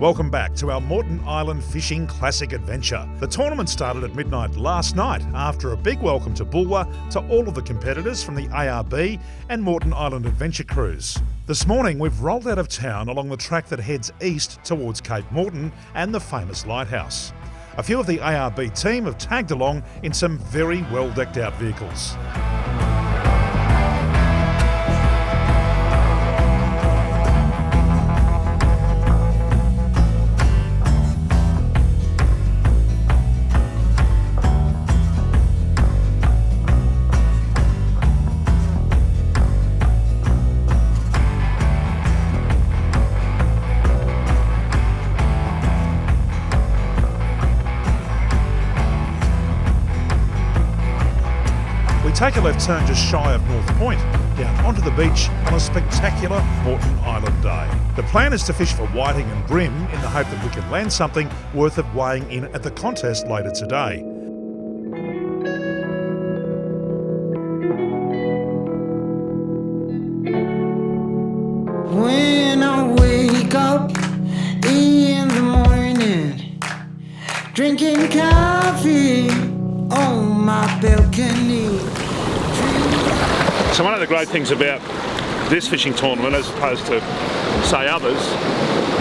Welcome back to our Moreton Island Fishing Classic Adventure. The tournament started at midnight last night after a big welcome to Bulwer to all of the competitors from the ARB and Moreton Island Adventure Cruise. This morning we've rolled out of town along the track that heads east towards Cape Moreton and the famous Lighthouse. A few of the ARB team have tagged along in some very well decked out vehicles. Take a left turn just shy of North Point, down onto the beach on a spectacular Moreton Island day. The plan is to fish for whiting and bream in the hope that we can land something worth it weighing in at the contest later today. When I wake up in the morning, drinking coffee on my balcony. So one of the great things about this fishing tournament, as opposed to, say, others,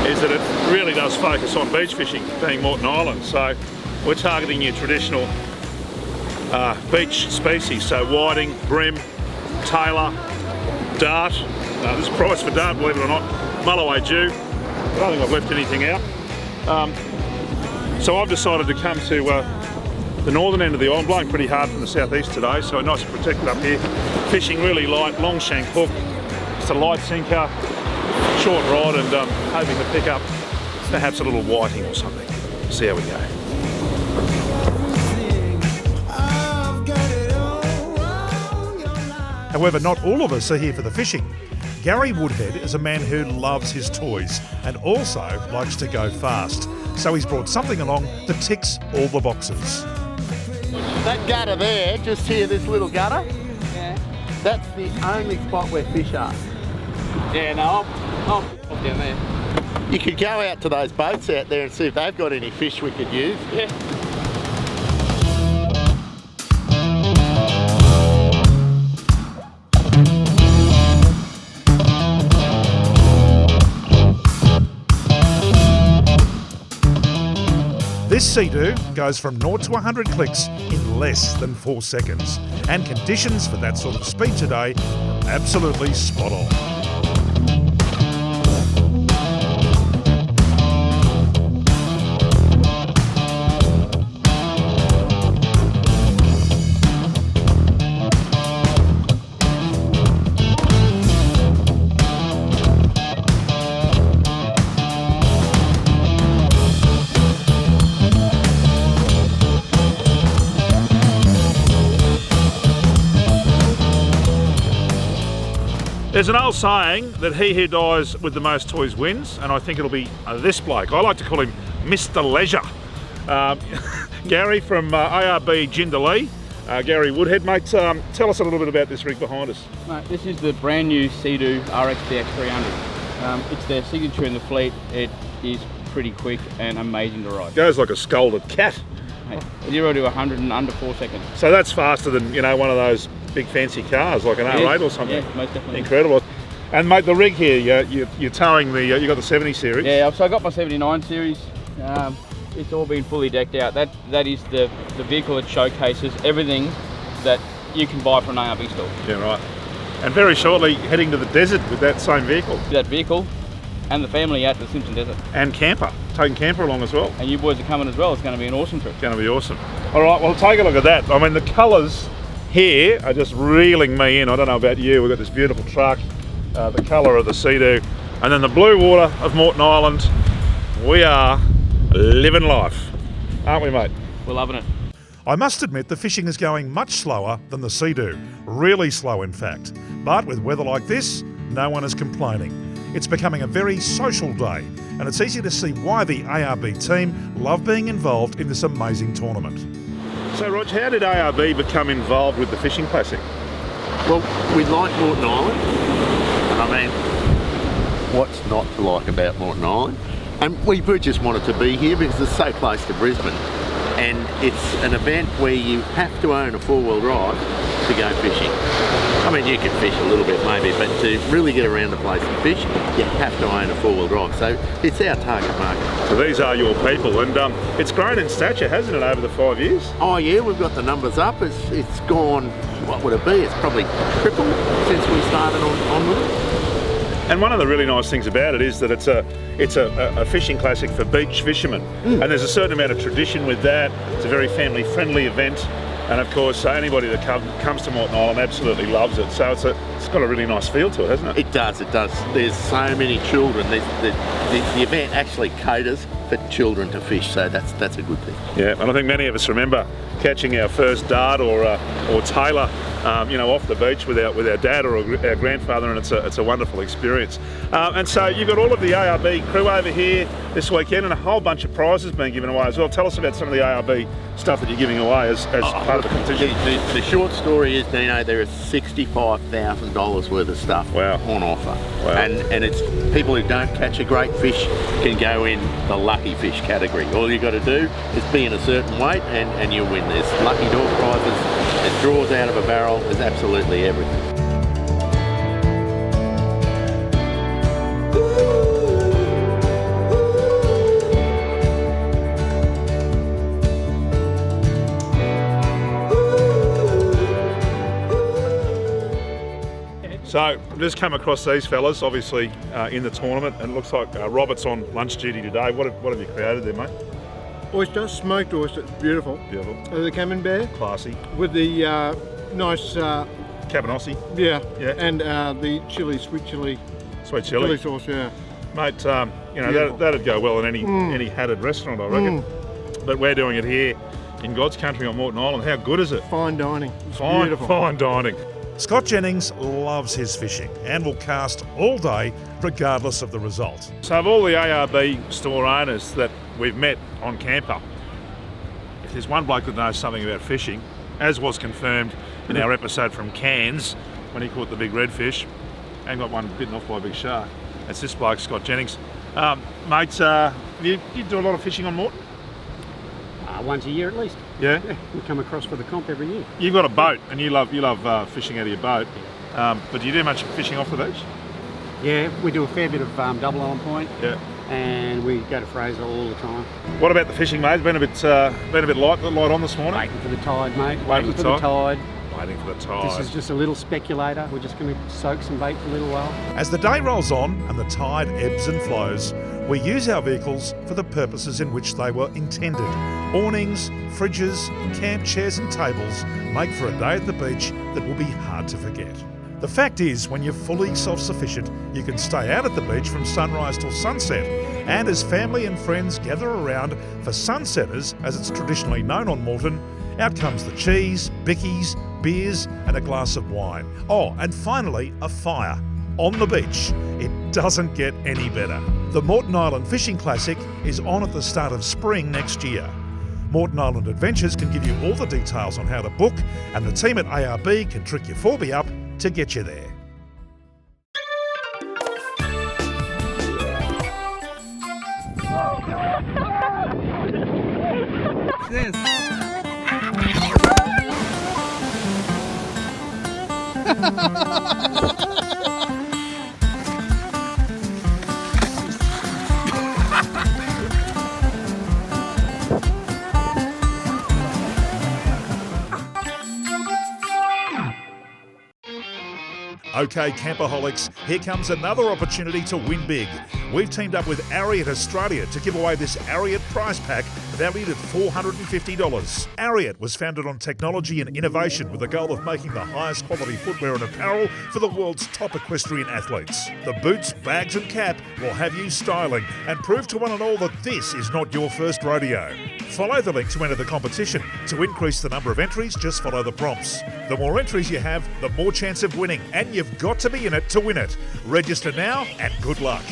is that it really does focus on beach fishing, being Moreton Island. So we're targeting your traditional beach species, so whiting, bream, tailor, dart. There's a price for dart, believe it or not, mulloway Jew. I don't think I've left anything out. So I've decided to come to the northern end of the island, blowing pretty hard from the southeast today, so nice and protected up here. Fishing really light, long shank hook, just a light sinker, short rod, and hoping to pick up perhaps a little whiting or something. See how we go. However, not all of us are here for the fishing. Gary Woodhead is a man who loves his toys and also likes to go fast, so he's brought something along that ticks all the boxes. That gutter there, just here, this little gutter, that's the only spot where fish are. Yeah, no, I'll down there. You could go out to those boats out there and see if they've got any fish we could use. Yeah. This Sea-Doo goes from 0 to 100 clicks in less than 4 seconds, and conditions for that sort of speed today are absolutely spot on. There's an old saying that he who dies with the most toys wins, and I think it'll be this bloke. I like to call him Mr. Leisure. Gary from ARB Jindalee. Gary Woodhead, mate, tell us a little bit about this rig behind us. Mate, this is the brand new Sea-Doo RXDX 300. It's their signature in the fleet. It is pretty quick and amazing to ride. Goes like a scolded cat. Mate, 0 to 100 in under 4 seconds. So that's faster than, you know, one of those big fancy cars like an R8 or something. Yeah, most definitely. Incredible. And mate, the rig here, you're towing the, you got the 70 series. Yeah, so I got my 79 series. It's all been fully decked out. That is the vehicle that showcases everything that you can buy from an ARB store. Yeah, right. And very shortly heading to the desert with that same vehicle. That vehicle and the family out to the Simpson Desert. And Campr, taking Campr along as well. And you boys are coming as well. It's going to be an awesome trip. It's going to be awesome. All right, well, take a look at that. I mean, the colours here are just reeling me in. I don't know about you. We've got this beautiful truck, the colour of the Sea-Doo, and then the blue water of Moreton Island. We are living life, aren't we, mate? We're loving it. I must admit the fishing is going much slower than the Sea-Doo, really slow in fact. But with weather like this, no one is complaining. It's becoming a very social day, and it's easy to see why the ARB team love being involved in this amazing tournament. So, Rog, how did ARB become involved with the Fishing Classic? Well, we like Moreton Island. I mean, what's not to like about Moreton Island? And we just wanted to be here because it's so close to Brisbane, and it's an event where you have to own a four-wheel drive to go fishing. I mean, you can fish a little bit maybe, but to really get around the place and fish, you have to own a four-wheel drive. So it's our target market. So these are your people, and it's grown in stature, hasn't it, over the 5 years? Oh yeah, we've got the numbers up. It's gone, what would it be? It's probably tripled since we started on with it. And one of the really nice things about it is that it's a fishing classic for beach fishermen, and there's a certain amount of tradition with that. It's a very family-friendly event, and of course anybody that comes to Moreton Island absolutely loves it. So it's got a really nice feel to it, hasn't it? It does. There's so many children. The event actually caters for children to fish, so that's a good thing. Yeah, and I think many of us remember catching our first dart or tailor, off the beach with our dad or our grandfather, and it's a wonderful experience. And so you've got all of the ARB crew over here this weekend, and a whole bunch of prizes being given away as well. Tell us about some of the ARB stuff that you're giving away as part of the competition. The short story is, Dino, there is $65,000 worth of stuff on offer. Wow. And it's people who don't catch a great fish can go in the lucky fish category. All you got to do is be in a certain weight and you'll win. There's lucky door prizes, there's draws out of a barrel, there's absolutely everything. So I've just come across these fellas, obviously in the tournament, and it looks like Robert's on lunch duty today. What have you created there, mate? Oyster, smoked oyster, beautiful. Beautiful. The Camembert Classy. with the nice, Cabanossi. yeah, Yeah. and the chili, sweet chili, Sweet chili. sauce, yeah. Mate, Beautiful. that'd go well in any hatted restaurant, I reckon. But we're doing it here in God's country on Moreton Island. How good is it? Fine dining. It's Fine, beautiful. fine dining. Scott Jennings loves his fishing and will cast all day regardless of the result. So of all the ARB store owners that we've met on Campr, if there's one bloke that knows something about fishing, as was confirmed in our episode from Cairns when he caught the big redfish and got one bitten off by a big shark, it's this bloke, Scott Jennings. Mate, you do a lot of fishing on Moreton? Once a year at least. Yeah? We come across for the comp every year. You've got a boat and you love fishing out of your boat, but do you do much fishing off the beach? Yeah, we do a fair bit of double on point, Yeah. and we go to Fraser all the time. What about the fishing, mate? It's been a bit light on this morning. Waiting for the tide, mate. Waiting for the tide. Waiting for the tide. This is just a little speculator. We're just going to soak some bait for a little while. As the day rolls on and the tide ebbs and flows, we use our vehicles for the purposes in which they were intended. Awnings, fridges, camp chairs and tables make for a day at the beach that will be hard to forget. The fact is, when you're fully self-sufficient, you can stay out at the beach from sunrise till sunset. And as family and friends gather around for sunsetters, as it's traditionally known on Moreton, out comes the cheese, bickies, beers and a glass of wine. Oh, and finally, a fire. On the beach. It doesn't get any better. The Moreton Island Fishing Classic is on at the start of spring next year. Moreton Island Adventures can give you all the details on how to book, and the team at ARB can trick your 4B up to get you there. Okay, Camperholics, here comes another opportunity to win big. We've teamed up with Ariat Australia to give away this Ariat prize pack valued at $450. Ariat was founded on technology and innovation with the goal of making the highest quality footwear and apparel for the world's top equestrian athletes. The boots, bags and cap will have you styling and prove to one and all that this is not your first rodeo. Follow the link to enter the competition. To increase the number of entries, just follow the prompts. The more entries you have, the more chance of winning, and you've got to be in it to win it. Register now and good luck.